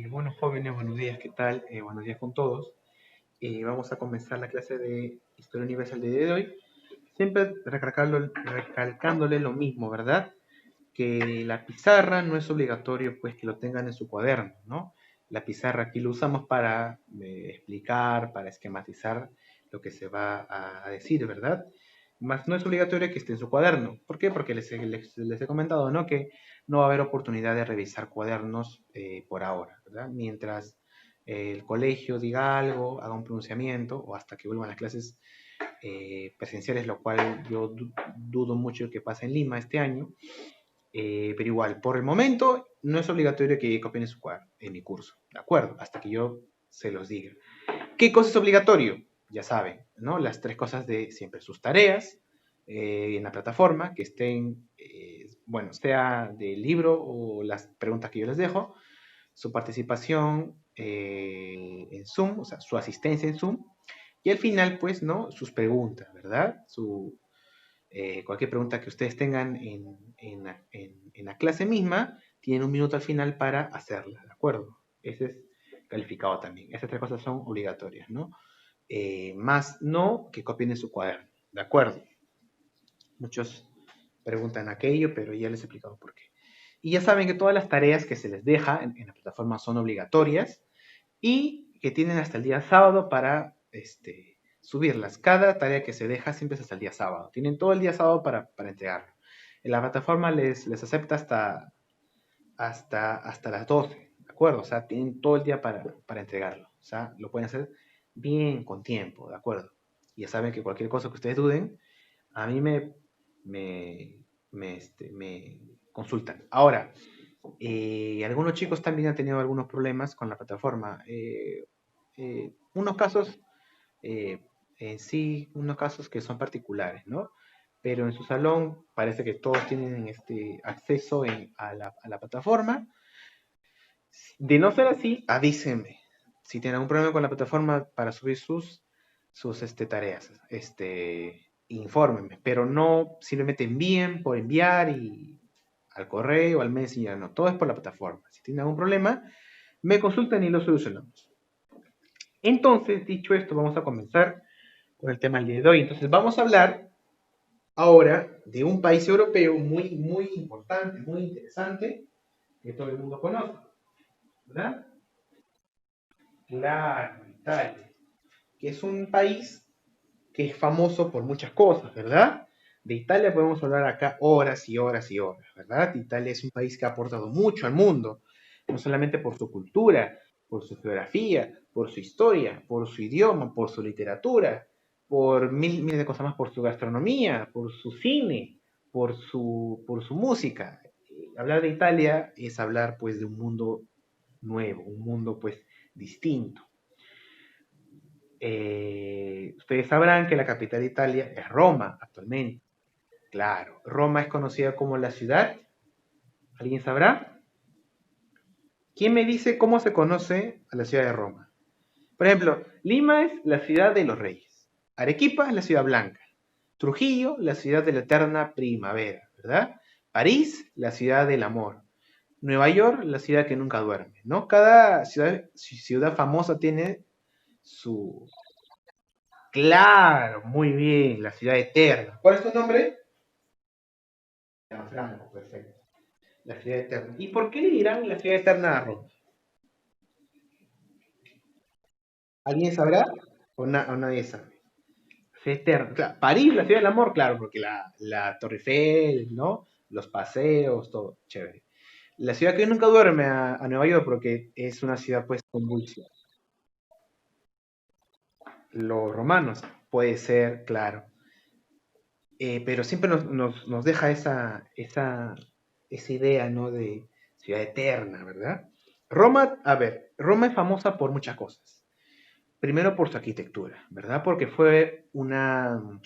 Bueno, jóvenes, buenos días, ¿qué tal? Buenos días con todos. Vamos a comenzar la clase de Historia Universal del día de hoy. Siempre recalcándole lo mismo, ¿verdad? Que la pizarra no es obligatorio pues que lo tengan en su cuaderno, ¿no? La pizarra aquí lo usamos para explicar, para esquematizar lo que se va a decir, ¿verdad? Más no es obligatorio que esté en su cuaderno. ¿Por qué? Porque les he comentado, ¿no? Que no va a haber oportunidad de revisar cuadernos por ahora, ¿verdad? Mientras el colegio diga algo, haga un pronunciamiento o hasta que vuelvan las clases presenciales, lo cual yo dudo mucho que pase en Lima este año. Pero igual, por el momento no es obligatorio que copien en su cuaderno, en mi curso, ¿de acuerdo? Hasta que yo se los diga. ¿Qué cosa es obligatorio? Ya saben, ¿no? Las tres cosas de siempre, sus tareas en la plataforma, que estén, bueno, sea del libro o las preguntas que yo les dejo, su participación en Zoom, o sea, su asistencia en Zoom, y al final, pues, ¿no? Sus preguntas, ¿verdad? Cualquier pregunta que ustedes tengan en la clase misma, tienen un minuto al final para hacerla, ¿de acuerdo? Ese es calificado también. Esas tres cosas son obligatorias, ¿no? Más no que copien en su cuaderno, ¿de acuerdo? Muchos preguntan aquello, pero ya les he explicado por qué. Y ya saben que todas las tareas que se les deja en la plataforma son obligatorias y que tienen hasta el día sábado para subirlas. Cada tarea que se deja siempre es hasta el día sábado. Tienen todo el día sábado para entregarlo. En la plataforma les acepta hasta las 12, ¿de acuerdo? O sea, tienen todo el día para entregarlo. O sea, lo pueden hacer bien con tiempo, ¿de acuerdo? Y ya saben que cualquier cosa que ustedes duden, a mí me, me consultan. Ahora, algunos chicos también han tenido algunos problemas con la plataforma. Unos casos, eh, en sí, unos casos que son particulares, ¿no? Pero en su salón parece que todos tienen este acceso a la plataforma. De no ser así, avísenme. Si tienen algún problema con la plataforma para subir sus tareas, infórmenme, pero no simplemente envíen por enviar y al correo, al Messenger, no, todo es por la plataforma. Si tienen algún problema, me consultan y lo solucionamos. Entonces, dicho esto, vamos a comenzar con el tema del día de hoy. Entonces, vamos a hablar ahora de un país europeo muy, muy importante, muy interesante, que todo el mundo conoce, ¿verdad? Claro, Italia, que es un país que es famoso por muchas cosas, ¿verdad? De Italia podemos hablar acá horas y horas y horas, ¿verdad? Italia es un país que ha aportado mucho al mundo, no solamente por su cultura, por su geografía, por su historia, por su idioma, por su literatura, por miles de cosas más, por su gastronomía, por su cine, por su música. Hablar de Italia es hablar pues de un mundo nuevo, un mundo pues distinto. Ustedes sabrán que la capital de Italia es Roma actualmente. Claro, Roma es conocida como la ciudad. ¿Alguien sabrá? ¿Quién me dice cómo se conoce a la ciudad de Roma? Por ejemplo, Lima es la ciudad de los reyes. Arequipa es la ciudad blanca. Trujillo, la ciudad de la eterna primavera, ¿verdad? París, la ciudad del amor. Nueva York, la ciudad que nunca duerme, ¿no? Cada ciudad famosa tiene su... Claro, muy bien, la ciudad eterna. ¿Cuál es tu nombre? Franco, perfecto. La ciudad eterna. ¿Y por qué le dirán la ciudad eterna a Roma? ¿Alguien sabrá? O nadie sabe. Ciudad eterna. Claro, París, la ciudad del amor, claro, porque la Torre Eiffel, ¿no? Los paseos, todo, chévere. La ciudad que nunca duerme a Nueva York porque es una ciudad pues convulsa. Los romanos, puede ser, claro. Pero siempre nos deja esa idea, ¿no? De ciudad eterna, ¿verdad? Roma, a ver, Roma es famosa por muchas cosas. Primero por su arquitectura, ¿verdad? Porque fue una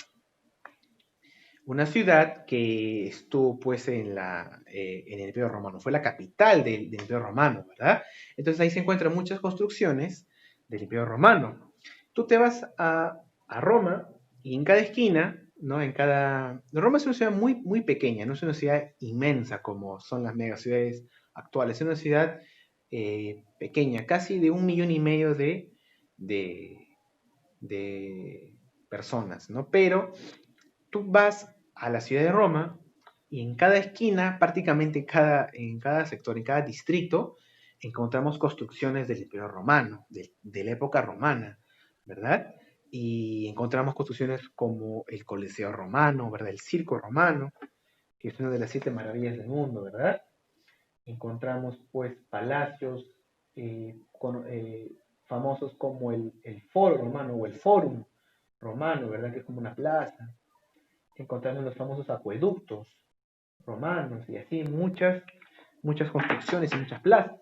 ciudad que estuvo pues en el Imperio Romano, fue la capital del Imperio Romano, ¿verdad? Entonces ahí se encuentran muchas construcciones del Imperio Romano. Tú te vas a Roma y en cada esquina ¿no? En cada... Roma es una ciudad muy, muy pequeña, no es una ciudad inmensa como son las megaciudades actuales, es una ciudad pequeña, casi de 1,5 millones de, de personas, ¿no? Pero tú vas a la ciudad de Roma y en cada esquina, prácticamente en cada sector, en cada distrito, encontramos construcciones del Imperio Romano, de la época romana, ¿verdad? Y encontramos construcciones como el Coliseo Romano, ¿verdad? El Circo Romano, que es una de las 7 maravillas del mundo, ¿verdad? Encontramos pues palacios famosos como el Foro Romano o el Forum Romano, ¿verdad? Que es como una plaza. Encontramos los famosos acueductos romanos y así muchas construcciones y muchas plazas.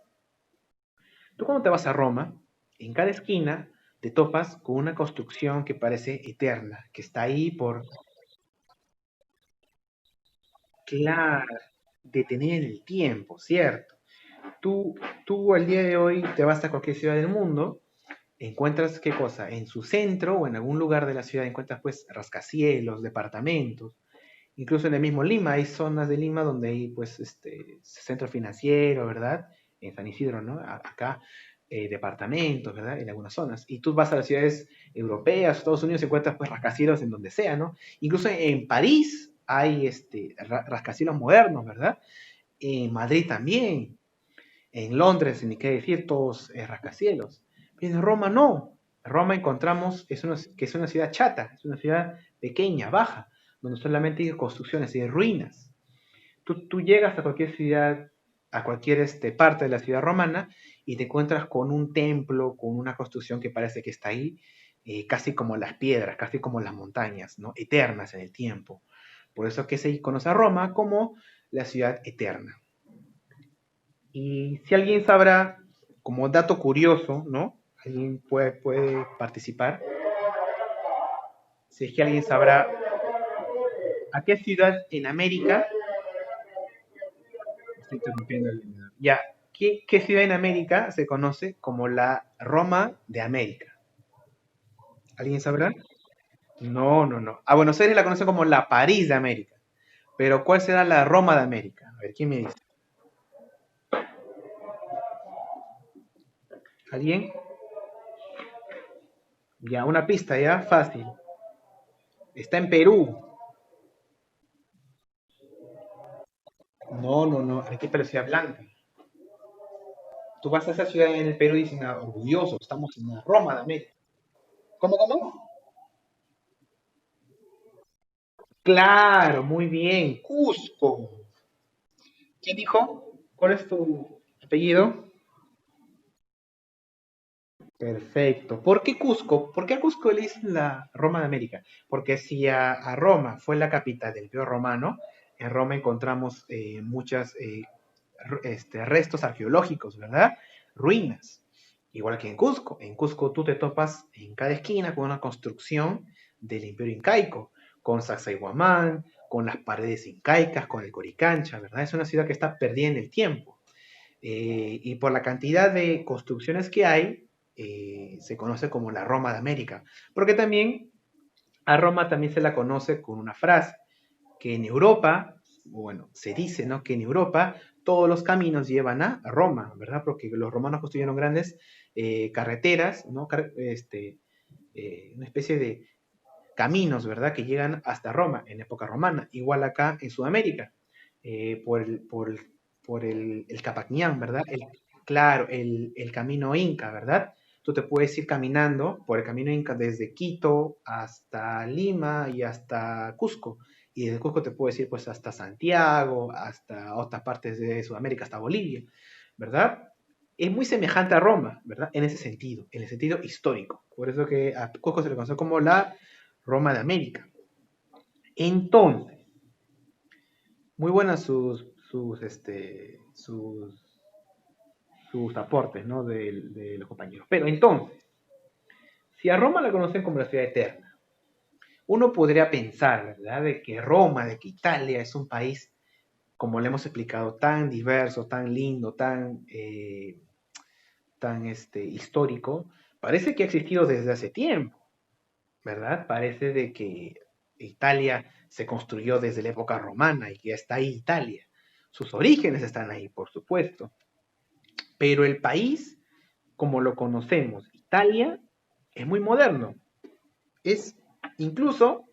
Tú cuando te vas a Roma, en cada esquina te topas con una construcción que parece eterna, que está ahí por, claro, detener el tiempo, ¿cierto? Tú al día de hoy te vas a cualquier ciudad del mundo, encuentras qué cosa, en su centro o en algún lugar de la ciudad encuentras pues rascacielos, departamentos. Incluso en el mismo Lima hay zonas de Lima donde hay pues centro financiero, ¿verdad? En San Isidro, ¿no? Acá departamentos, ¿verdad? En algunas zonas. Y tú vas a las ciudades europeas, Estados Unidos, encuentras pues rascacielos en donde sea, ¿no? Incluso en París hay rascacielos modernos, ¿verdad? En Madrid también, en Londres, ni qué decir, todos rascacielos. Pero en Roma no. En Roma encontramos que es una ciudad chata, es una ciudad pequeña, baja, donde solamente hay construcciones y ruinas. Tú llegas a cualquier ciudad, a cualquier parte de la ciudad romana, y te encuentras con un templo, con una construcción que parece que está ahí, casi como las piedras, casi como las montañas, ¿no? Eternas en el tiempo. Por eso que se conoce a Roma como la ciudad eterna. Y si alguien sabrá, como dato curioso, ¿no? Alguien puede participar. Si es que alguien sabrá a qué ciudad en América, estoy interrumpiendo el video. Ya, ¿qué ciudad en América se conoce como la Roma de América? ¿Alguien sabrá? No, no, no. A Buenos Aires la conoce como la París de América. Pero ¿cuál será la Roma de América? A ver, ¿quién me dice? ¿Alguien? Ya, una pista, ya, fácil. Está en Perú. No, no, no. Arequipa es la ciudad blanca. Tú vas a esa ciudad en el Perú y dicen, ah, orgulloso, estamos en la Roma de América. ¿Cómo, cómo? Claro, muy bien. Cusco. ¿Quién dijo? ¿Cuál es tu apellido? Perfecto. ¿Por qué Cusco? ¿Por qué a Cusco le dicen la Roma de América? Porque si a Roma fue la capital del Imperio Romano, en Roma encontramos muchas restos arqueológicos, ¿verdad? Ruinas. Igual que en Cusco. En Cusco tú te topas en cada esquina con una construcción del Imperio Incaico, con Sacsayhuamán, con las paredes incaicas, con el Coricancha, ¿verdad? Es una ciudad que está perdida en el tiempo. Y por la cantidad de construcciones que hay, se conoce como la Roma de América. Porque también a Roma también se la conoce con una frase, que en Europa, bueno, se dice, ¿no? Que en Europa todos los caminos llevan a Roma, ¿verdad? Porque los romanos construyeron grandes carreteras, ¿no? Una especie de caminos, ¿verdad? Que llegan hasta Roma en época romana. Igual acá en Sudamérica, por el Capañán, ¿verdad? Claro, el camino Inca, ¿verdad? Tú te puedes ir caminando por el camino Inca desde Quito hasta Lima y hasta Cusco. Y desde Cusco te puedes ir pues hasta Santiago, hasta otras partes de Sudamérica, hasta Bolivia, ¿verdad? Es muy semejante a Roma, ¿verdad? En el sentido histórico. Por eso que a Cusco se le conoce como la Roma de América. Entonces, muy buenas sus aportes, ¿no? De los compañeros. Pero entonces, si a Roma la conocen como la ciudad eterna, uno podría pensar, ¿verdad?, de que Roma, de que Italia es un país, como le hemos explicado, tan diverso, tan lindo, tan histórico, parece que ha existido desde hace tiempo, ¿verdad? Parece de que Italia se construyó desde la época romana y ya está ahí Italia. Sus orígenes están ahí, por supuesto. Pero el país, como lo conocemos, Italia, es muy moderno. Es incluso,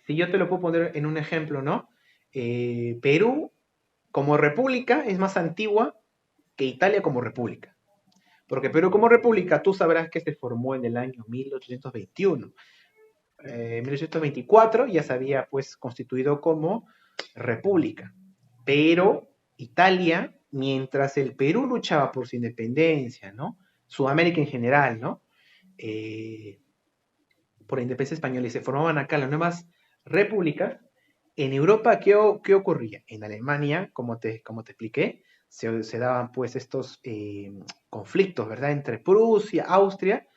si yo te lo puedo poner en un ejemplo, ¿no? Perú, como república, es más antigua que Italia como república. Porque Perú como república, tú sabrás que se formó en el año 1821. 1824 ya se había pues constituido como república. Pero Italia, mientras el Perú luchaba por su independencia, ¿no? Sudamérica en general, ¿no? Eh, por la independencia española y se formaban acá las nuevas repúblicas, en Europa, ¿qué ocurría? En Alemania, como te expliqué, se daban pues estos conflictos, ¿verdad? Entre Prusia, Austria,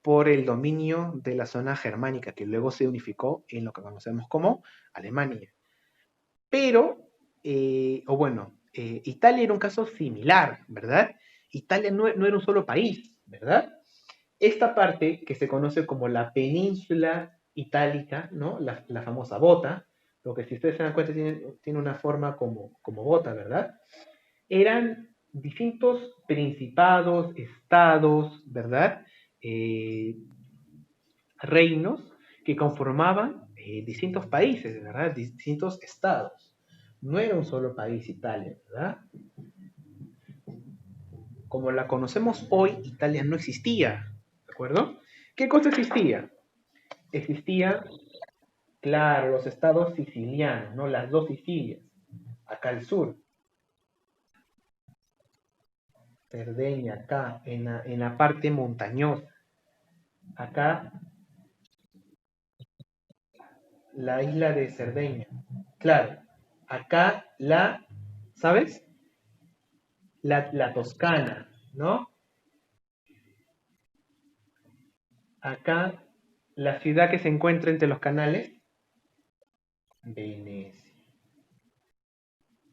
por el dominio de la zona germánica, que luego se unificó en lo que conocemos como Alemania. Pero, Italia era un caso similar, ¿verdad? Italia no era un solo país, ¿verdad? Esta parte que se conoce como la península itálica, ¿no? La famosa bota, lo que si ustedes se dan cuenta tiene una forma como bota, ¿verdad? Eran distintos principados, estados, ¿verdad? Eh, reinos que conformaban distintos países, ¿verdad? Distintos estados. No era un solo país Italia, ¿verdad? Como la conocemos hoy, Italia no existía, ¿de acuerdo? ¿Qué cosa existía? Existía, claro, los estados sicilianos, ¿no? Las dos Sicilias, acá al sur. Cerdeña, acá, en la parte montañosa. Acá, la isla de Cerdeña. Claro, acá ¿sabes? La Toscana, ¿no? Acá, la ciudad que se encuentra entre los canales, Venecia.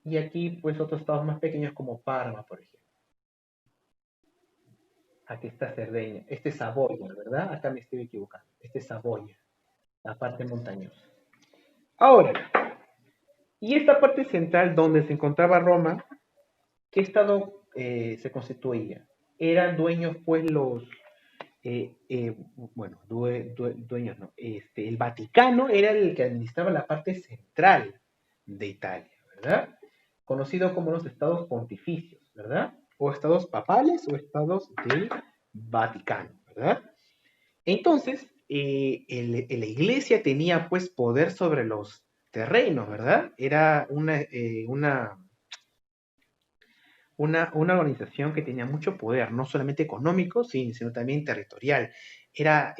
Y aquí, pues, otros estados más pequeños como Parma, por ejemplo. Aquí está Cerdeña. Este es Saboya, ¿verdad? Acá me estoy equivocando. Este es Saboya, la parte montañosa. Ahora, y esta parte central donde se encontraba Roma, ¿qué estado se constituía? Eran dueños, pues, dueños no. El Vaticano era el que administraba la parte central de Italia, ¿verdad? Conocido como los estados pontificios, ¿verdad? O estados papales o estados del Vaticano, ¿verdad? Entonces, la iglesia tenía pues poder sobre los terrenos, ¿verdad? Era una organización que tenía mucho poder, no solamente económico, sino también territorial. Era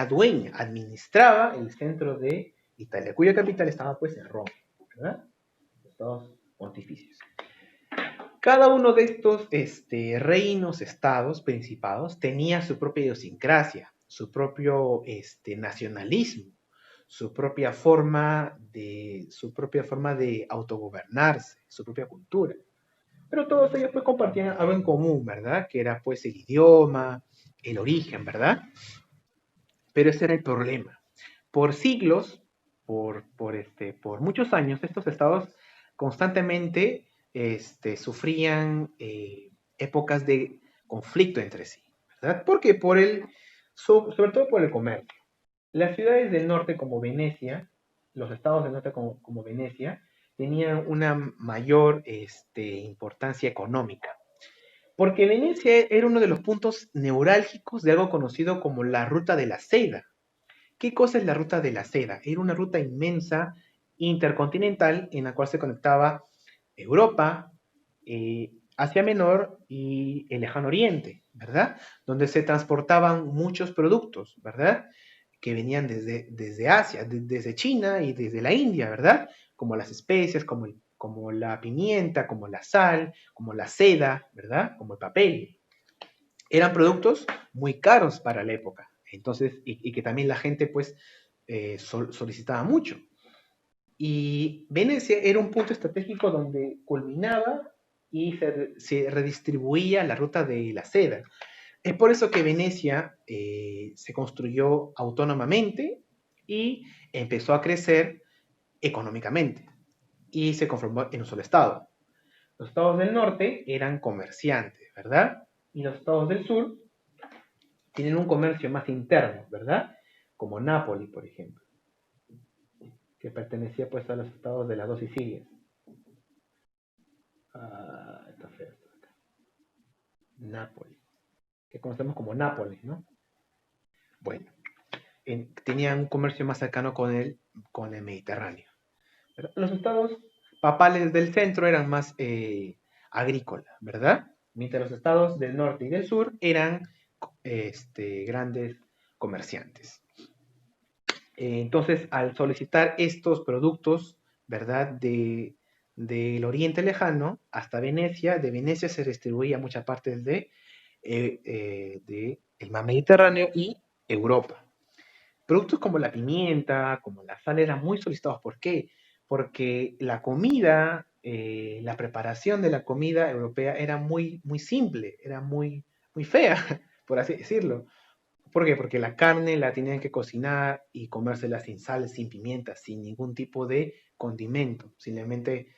dueña, administraba el centro de Italia, cuya capital estaba pues en Roma, ¿verdad? Estados pontificios. Cada uno de estos reinos, estados, principados, tenía su propia idiosincrasia, su propio nacionalismo, su propia forma de autogobernarse, su propia cultura. Pero todos ellos pues compartían algo en común, ¿verdad? Que era pues el idioma, el origen, ¿verdad? Pero ese era el problema. Por siglos, por muchos años, estos estados constantemente sufrían épocas de conflicto entre sí, ¿verdad? Porque sobre todo por el comercio. Las ciudades del norte como Venecia, los estados del norte como Venecia, tenían una mayor importancia económica. Porque Venecia era uno de los puntos neurálgicos de algo conocido como la Ruta de la Seda. ¿Qué cosa es la Ruta de la Seda? Era una ruta inmensa, intercontinental, en la cual se conectaba Europa, Asia Menor y el Lejano Oriente, ¿verdad? Donde se transportaban muchos productos, ¿verdad? Que venían desde Asia, desde China y desde la India, ¿verdad? Como las especias, como la pimienta, como la sal, como la seda, ¿verdad? Como el papel. Eran productos muy caros para la época. Entonces, y que también la gente, pues, solicitaba mucho. Y Venecia era un punto estratégico donde culminaba y se redistribuía la ruta de la seda. Es por eso que Venecia se construyó autónomamente y empezó a crecer económicamente y se conformó en un solo estado. Los estados del norte eran comerciantes, ¿verdad? Y los estados del sur tienen un comercio más interno, ¿verdad? Como Nápoles, por ejemplo, que pertenecía pues a los estados de las dos Sicilias. Está feo esto de acá. Nápoles, que conocemos como Nápoles, ¿no? Bueno, tenían un comercio más cercano con el Mediterráneo. ¿Verdad? Los estados papales del centro eran más agrícolas, ¿verdad? Mientras los estados del norte y del sur eran grandes comerciantes. Entonces, al solicitar estos productos, ¿verdad? Del Oriente Lejano hasta Venecia, de Venecia se distribuía muchas partes de el mar Mediterráneo y Europa. Productos como la pimienta, como la sal eran muy solicitados. ¿Por qué? Porque la comida, la preparación de la comida europea era muy, muy simple, era muy, muy fea, por así decirlo. ¿Por qué? Porque la carne la tenían que cocinar y comérsela sin sal, sin pimienta, sin ningún tipo de condimento. Simplemente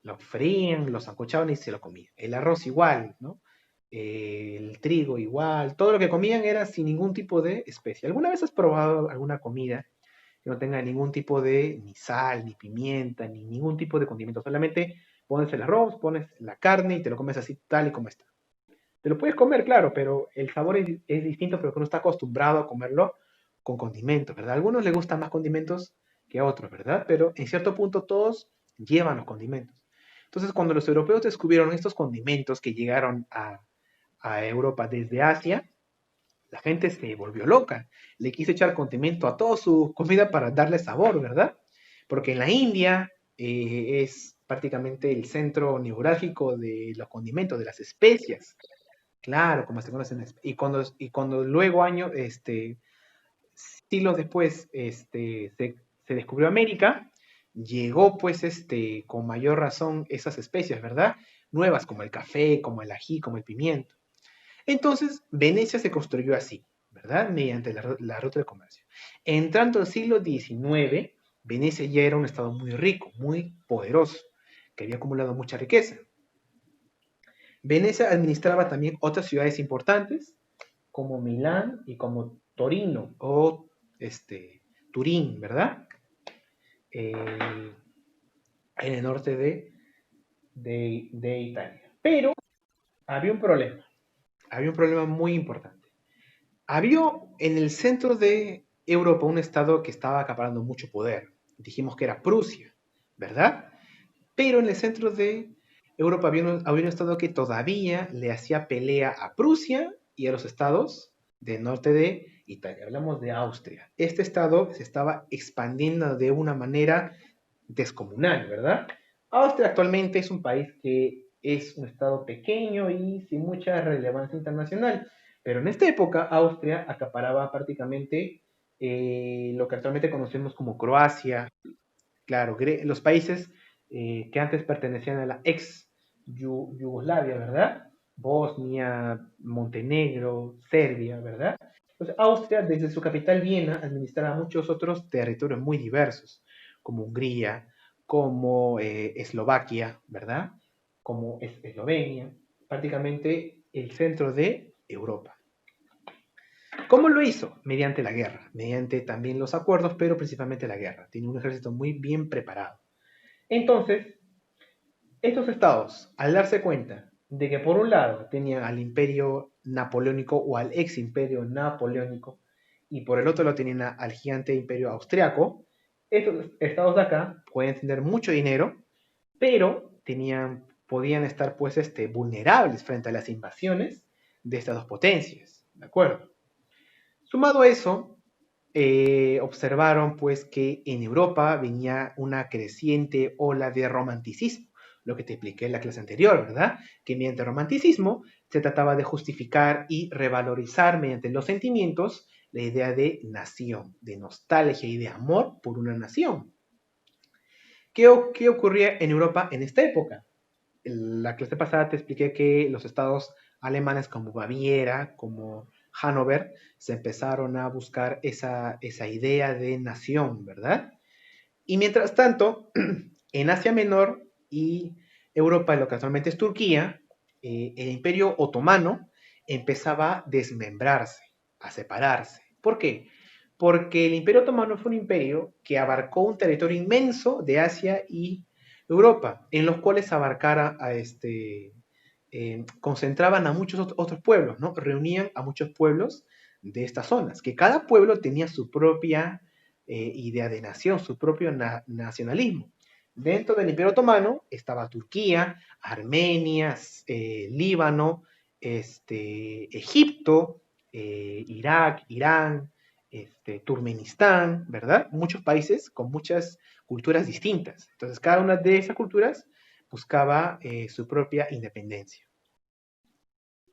lo frían, lo sancochaban y se lo comían. El arroz igual, ¿no? El trigo igual. Todo lo que comían era sin ningún tipo de especia. ¿Alguna vez has probado alguna comida que no tenga ningún tipo de ni sal, ni pimienta, ni ningún tipo de condimento? Solamente pones el arroz, pones la carne y te lo comes así tal y como está. Te lo puedes comer, claro, pero el sabor es distinto porque uno está acostumbrado a comerlo con condimentos, ¿verdad? A algunos les gustan más condimentos que a otros, ¿verdad? Pero en cierto punto todos llevan los condimentos. Entonces, cuando los europeos descubrieron estos condimentos que llegaron a Europa desde Asia, la gente se volvió loca. Le quiso echar condimento a toda su comida para darle sabor, ¿verdad? Porque en la India es prácticamente el centro neurálgico de los condimentos, de las especias. Claro, como se conocen. Y cuando luego años, siglos después, se descubrió América, llegó pues con mayor razón esas especies, ¿verdad? Nuevas como el café, como el ají, como el pimiento. Entonces, Venecia se construyó así, ¿verdad? Mediante la ruta de comercio. Entrando al siglo XIX, Venecia ya era un estado muy rico, muy poderoso, que había acumulado mucha riqueza. Venecia administraba también otras ciudades importantes, como Milán y como Torino o Turín, ¿verdad? En el norte de Italia. Pero había un problema muy importante. Había en el centro de Europa un estado que estaba acaparando mucho poder. Dijimos que era Prusia, ¿verdad? Pero en el centro de Europa había un estado que todavía le hacía pelea a Prusia y a los estados del norte de Italia. Hablamos de Austria. Este estado se estaba expandiendo de una manera descomunal, ¿verdad? Austria actualmente es un país que es un estado pequeño y sin mucha relevancia internacional, pero en esta época Austria acaparaba prácticamente lo que actualmente conocemos como Croacia, claro, los países que antes pertenecían a la ex Yugoslavia, ¿verdad? Bosnia, Montenegro, Serbia, ¿verdad? Entonces, Austria, desde su capital Viena, administraba muchos otros territorios muy diversos, como Hungría, como Eslovaquia, ¿verdad? Como Eslovenia, prácticamente el centro de Europa. ¿Cómo lo hizo? Mediante la guerra, mediante también los acuerdos, pero principalmente la guerra. Tiene un ejército muy bien preparado. Entonces, estos estados, al darse cuenta de que por un lado tenían al imperio napoleónico o al ex imperio napoleónico y por el otro lado tenían al gigante imperio austriaco, estos estados de acá pueden tener mucho dinero, pero podían estar pues vulnerables frente a las invasiones de estas dos potencias, ¿de acuerdo? Sumado a eso, observaron pues que en Europa venía una creciente ola de romanticismo, lo que te expliqué en la clase anterior, ¿verdad? Que mediante romanticismo se trataba de justificar y revalorizar mediante los sentimientos la idea de nación, de nostalgia y de amor por una nación. ¿Qué ocurría en Europa en esta época? En la clase pasada te expliqué que los estados alemanes como Baviera, como Hannover, se empezaron a buscar esa idea de nación, ¿verdad? Y mientras tanto, en Asia Menor y Europa, lo que actualmente es Turquía, el Imperio Otomano empezaba a desmembrarse, a separarse. ¿Por qué? Porque el Imperio Otomano fue un imperio que abarcó un territorio inmenso de Asia y Europa, en los cuales concentraban a muchos otros pueblos, ¿no? Reunían a muchos pueblos de estas zonas, que cada pueblo tenía su propia idea de nación, su propio nacionalismo. Dentro del Imperio Otomano estaba Turquía, Armenia, Líbano, Egipto, Irak, Irán, Turkmenistán, ¿verdad? Muchos países con muchas culturas distintas. Entonces, cada una de esas culturas buscaba su propia independencia.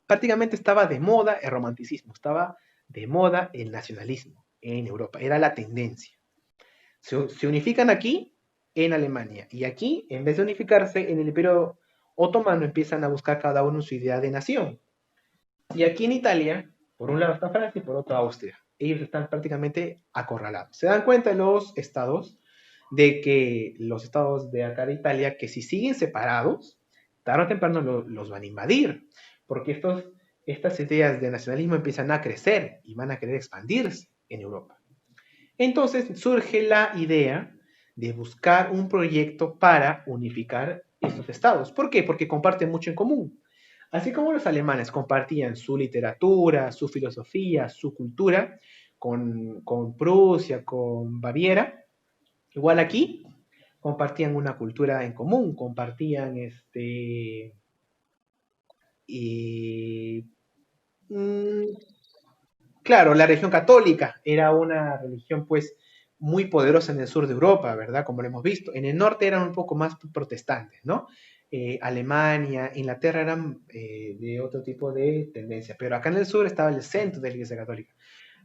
Prácticamente estaba de moda el romanticismo, estaba de moda el nacionalismo en Europa, era la tendencia. Se unifican aquí en Alemania y aquí, en vez de unificarse en el Imperio Otomano, empiezan a buscar cada uno su idea de nación. Y aquí en Italia, por un lado está Francia y por otro Austria. Ellos están prácticamente acorralados. Se dan cuenta los estados de que los estados de acá de Italia, que si siguen separados, tarde o temprano los van a invadir, porque estas ideas de nacionalismo empiezan a crecer y van a querer expandirse en Europa. Entonces surge la idea de buscar un proyecto para unificar estos estados. ¿Por qué? Porque comparten mucho en común. Así como los alemanes compartían su literatura, su filosofía, su cultura con Prusia, con Baviera, igual aquí compartían una cultura en común, compartían y, mm, claro, la religión católica era una religión pues muy poderosa en el sur de Europa, ¿verdad? Como lo hemos visto. En el norte eran un poco más protestantes, ¿no? Alemania, Inglaterra eran de otro tipo de tendencia, pero acá en el sur estaba el centro de la Iglesia Católica.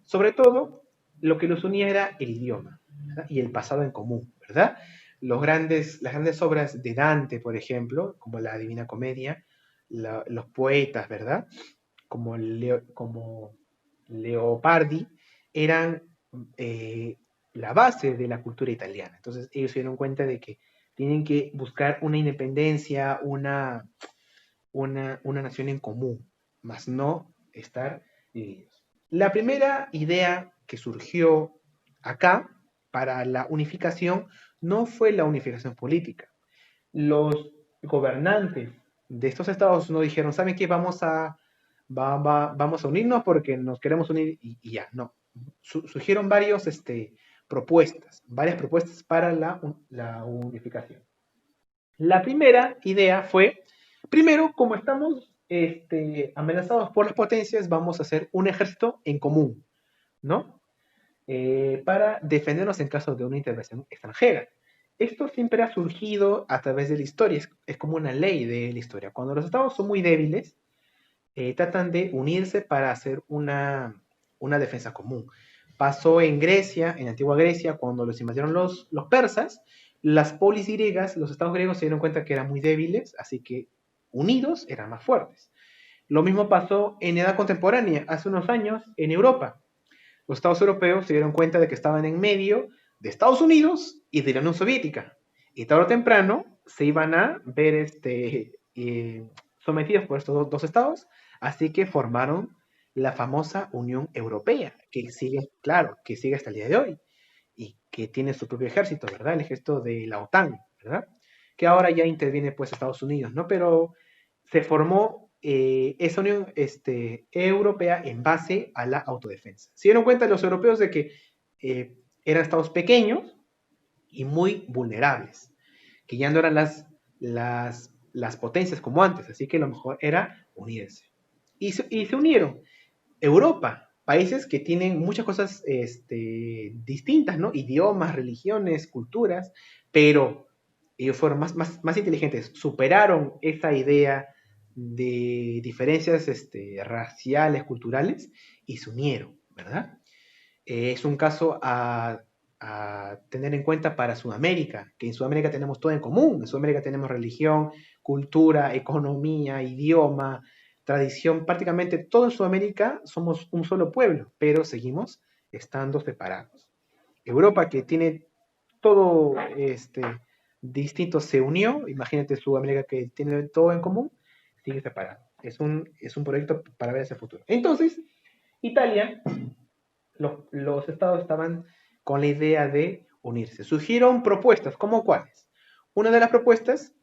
Sobre todo, lo que los unía era el idioma, ¿verdad? Y el pasado en común, ¿verdad? Las grandes obras de Dante, por ejemplo, como la Divina Comedia, los poetas, ¿verdad? Como Leopardi, eran eh, la base de la cultura italiana. Entonces ellos se dieron cuenta de que tienen que buscar una independencia, una nación en común, más no estar divididos. La primera idea que surgió acá para la unificación no fue la unificación política. Los gobernantes de estos estados no dijeron, ¿saben qué? Vamos a unirnos porque nos queremos unir y ya, no. Surgieron varias propuestas para la unificación. La primera idea fue, primero, como estamos amenazados por las potencias, vamos a hacer un ejército en común, ¿no? Para defendernos en caso de una intervención extranjera. Esto siempre ha surgido a través de la historia, es como una ley de la historia. Cuando los estados son muy débiles, tratan de unirse para hacer una defensa común. Pasó en Grecia, en la antigua Grecia, cuando los invadieron los persas, las polis griegas, los estados griegos se dieron cuenta que eran muy débiles, así que unidos eran más fuertes. Lo mismo pasó en edad contemporánea, hace unos años, en Europa. Los estados europeos se dieron cuenta de que estaban en medio de Estados Unidos y de la Unión Soviética. Y tarde o temprano se iban a ver sometidos por estos dos estados, así que formaron la famosa Unión Europea, que sigue, claro, que sigue hasta el día de hoy y que tiene su propio ejército, ¿verdad? El ejército de la OTAN, ¿verdad? Que ahora ya interviene pues Estados Unidos, ¿no? Pero se formó esa Unión Europea en base a la autodefensa. Se dieron cuenta los europeos de que eran estados pequeños y muy vulnerables, que ya no eran las potencias como antes, así que lo mejor era unirse. Y se unieron. Europa, países que tienen muchas cosas distintas, ¿no? Idiomas, religiones, culturas, pero ellos fueron más inteligentes, superaron esa idea de diferencias raciales, culturales, y se unieron, ¿verdad? Es un caso a tener en cuenta para Sudamérica, que en Sudamérica tenemos todo en común. En Sudamérica tenemos religión, cultura, economía, idioma, tradición, prácticamente todo en Sudamérica somos un solo pueblo, pero seguimos estando separados. Europa, que tiene todo distinto, se unió. Imagínate Sudamérica, que tiene todo en común, sigue separado. Es un proyecto para ver hacia el futuro. Entonces, Italia, los estados estaban con la idea de unirse. Surgieron propuestas, ¿como cuáles? Una de las propuestas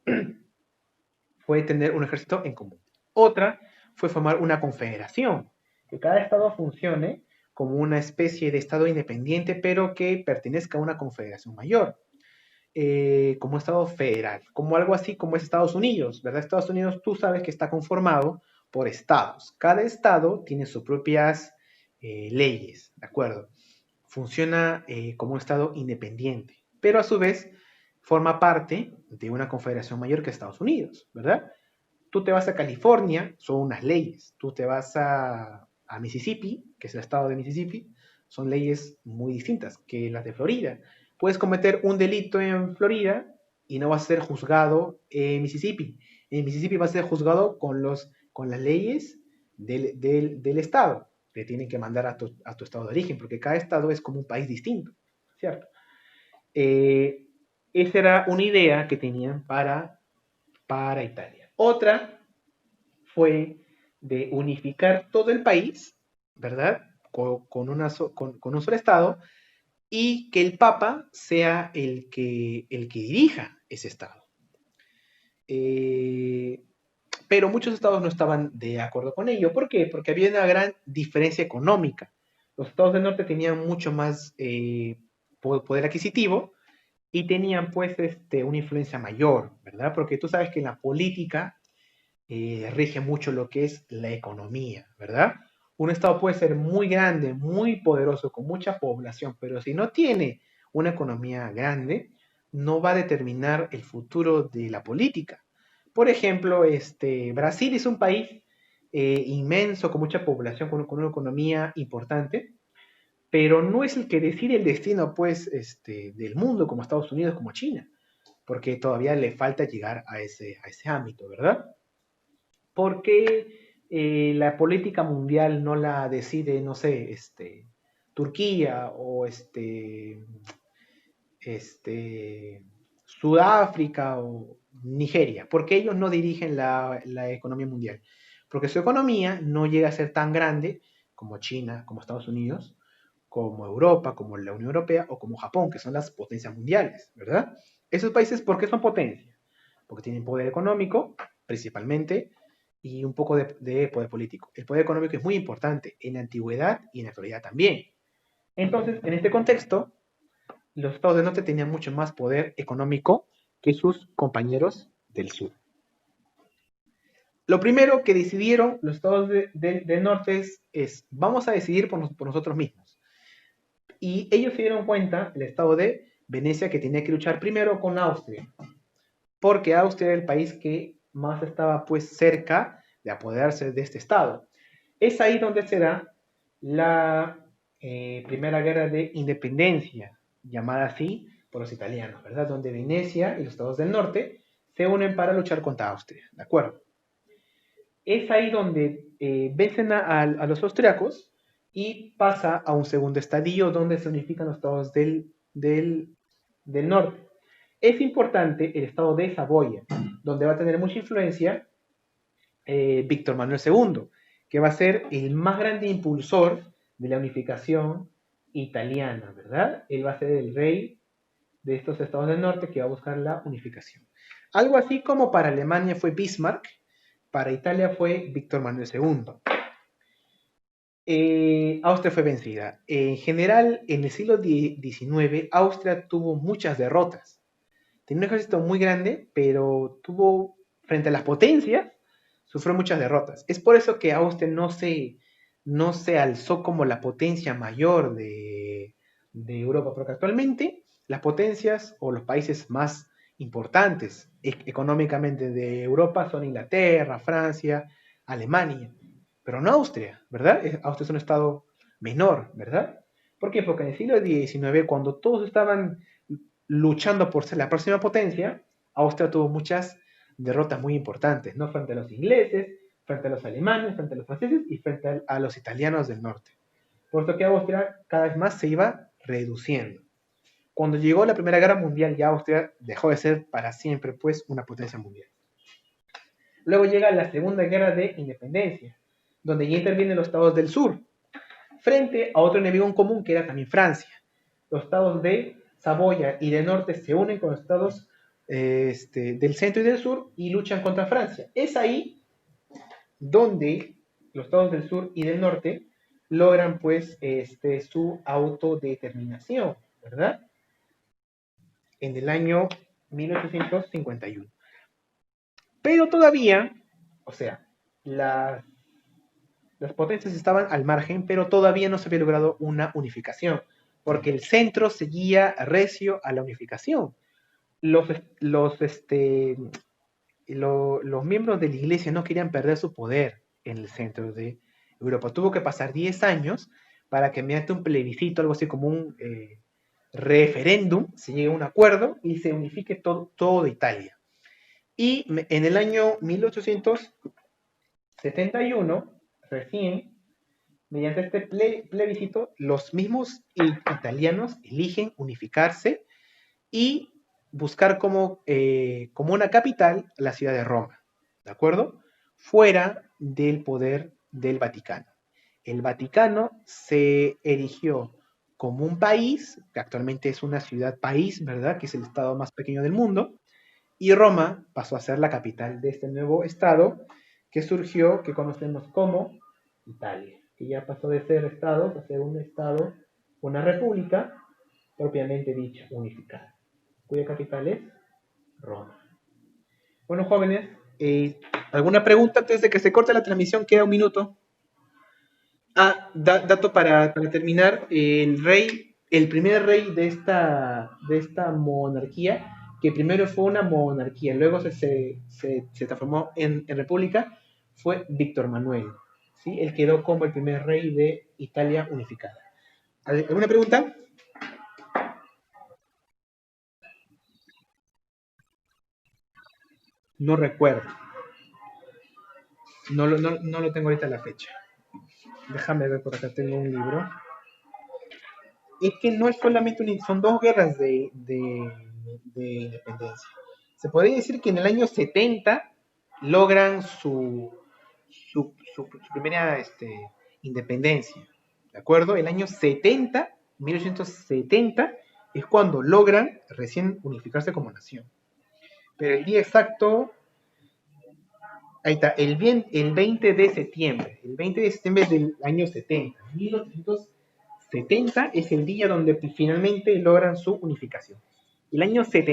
fue tener un ejército en común. Otra fue formar una confederación, que cada estado funcione como una especie de estado independiente, pero que pertenezca a una confederación mayor, como estado federal, como algo así como es Estados Unidos, ¿verdad? Estados Unidos, tú sabes que está conformado por estados. Cada estado tiene sus propias leyes, ¿de acuerdo? Funciona como un estado independiente, pero a su vez forma parte de una confederación mayor que Estados Unidos, ¿verdad? Tú te vas a California, son unas leyes. Tú te vas a Mississippi, que es el estado de Mississippi, son leyes muy distintas que las de Florida. Puedes cometer un delito en Florida y no vas a ser juzgado en Mississippi. En Mississippi vas a ser juzgado con las leyes del estado. Te tienen que mandar a tu estado de origen, porque cada estado es como un país distinto, ¿cierto? Eh, Esa era una idea que tenían para Italia. Otra fue de unificar todo el país, ¿verdad? Con un solo Estado, y que el Papa sea el que dirija ese Estado. Eh, pero muchos estados no estaban de acuerdo con ello. ¿Por qué? Porque había una gran diferencia económica. Los estados del norte tenían mucho más poder adquisitivo y tenían pues una influencia mayor, ¿verdad? Porque tú sabes que en la política rige mucho lo que es la economía, ¿verdad? Un estado puede ser muy grande, muy poderoso, con mucha población, pero si no tiene una economía grande, no va a determinar el futuro de la política. Por ejemplo, Brasil es un país inmenso, con mucha población, con una economía importante, pero no es el que decide el destino, pues, del mundo, como Estados Unidos, como China, porque todavía le falta llegar a ese ámbito, ¿verdad? ¿Por qué la política mundial no la decide, no sé, Turquía o este, Sudáfrica o Nigeria? ¿Por qué ellos no dirigen la economía mundial? Porque su economía no llega a ser tan grande como China, como Estados Unidos, como Europa, como la Unión Europea o como Japón, que son las potencias mundiales, ¿verdad? Esos países, ¿por qué son potencias? Porque tienen poder económico, principalmente, y un poco de poder político. El poder económico es muy importante en la antigüedad y en la actualidad también. Entonces, en este contexto, los estados del norte tenían mucho más poder económico que sus compañeros del sur. Lo primero que decidieron los estados del norte vamos a decidir por nosotros mismos. Y ellos se dieron cuenta, el estado de Venecia, que tenía que luchar primero con Austria, porque Austria era el país que más estaba pues cerca de apoderarse de este estado. Es ahí donde se da la primera guerra de independencia, llamada así por los italianos, ¿verdad? Donde Venecia y los estados del norte se unen para luchar contra Austria, ¿de acuerdo? Es ahí donde vencen a los austriacos y pasa a un segundo estadio donde se unifican los estados del norte. Es importante el estado de Saboya, donde va a tener mucha influencia Víctor Manuel II, que va a ser el más grande impulsor de la unificación italiana, ¿verdad? Él va a ser el rey de estos estados del norte que va a buscar la unificación. Algo así como para Alemania fue Bismarck, para Italia fue Víctor Manuel II. Austria fue vencida. En general, en el siglo XIX, Austria tuvo muchas derrotas. Tenía un ejército muy grande, pero tuvo, frente a las potencias, sufrió muchas derrotas. Es por eso que Austria no se alzó como la potencia mayor de Europa, porque actualmente las potencias o los países más importantes económicamente de Europa son Inglaterra, Francia, Alemania, pero no Austria, ¿verdad? Austria es un estado menor, ¿verdad? ¿Por qué? Porque en el siglo XIX, cuando todos estaban luchando por ser la próxima potencia, Austria tuvo muchas derrotas muy importantes, ¿no? Frente a los ingleses, frente a los alemanes, frente a los franceses y frente a los italianos del norte. Puesto que Austria cada vez más se iba reduciendo. Cuando llegó la Primera Guerra Mundial, ya Austria dejó de ser para siempre pues una potencia mundial. Luego llega la Segunda Guerra de Independencia, donde ya intervienen los estados del sur, frente a otro enemigo en común que era también Francia. Los estados de Saboya y del norte se unen con los estados del centro y del sur y luchan contra Francia. Es ahí donde los estados del sur y del norte logran pues su autodeterminación, ¿verdad? En el año 1851. Pero todavía, o sea, las potencias estaban al margen, pero todavía no se había logrado una unificación, porque el centro seguía recio a la unificación. Los miembros de la iglesia no querían perder su poder en el centro de Europa. Tuvo que pasar 10 años para que mediante un plebiscito, algo así como un referéndum, se llegue a un acuerdo y se unifique todo Italia. Y en el año 1871, recién, mediante este plebiscito, los mismos italianos eligen unificarse y buscar como una capital la ciudad de Roma, ¿de acuerdo? Fuera del poder del Vaticano. El Vaticano se erigió como un país, que actualmente es una ciudad-país, ¿verdad? Que es el estado más pequeño del mundo, y Roma pasó a ser la capital de este nuevo estado que surgió, que conocemos como Italia, que ya pasó de ser estado a ser un estado, una república, propiamente dicha, unificada, cuya capital es Roma. Bueno, jóvenes, ¿alguna pregunta antes de que se corte la transmisión? Queda un minuto. Dato para terminar, el primer rey de esta monarquía, que primero fue una monarquía, luego se transformó en república, fue Víctor Manuel. ¿Sí? Él quedó como el primer rey de Italia unificada. ¿Alguna pregunta? No recuerdo. No lo tengo ahorita la fecha. Déjame ver, por acá tengo un libro. Es que no es solamente son dos guerras de independencia. Se podría decir que en el año 70 logran su primera independencia, ¿de acuerdo? El año 70, 1870, es cuando logran recién unificarse como nación. Pero el día exacto, ahí está, el 20 de septiembre, el 20 de septiembre del año 70, 1870 es el día donde finalmente logran su unificación. El año 70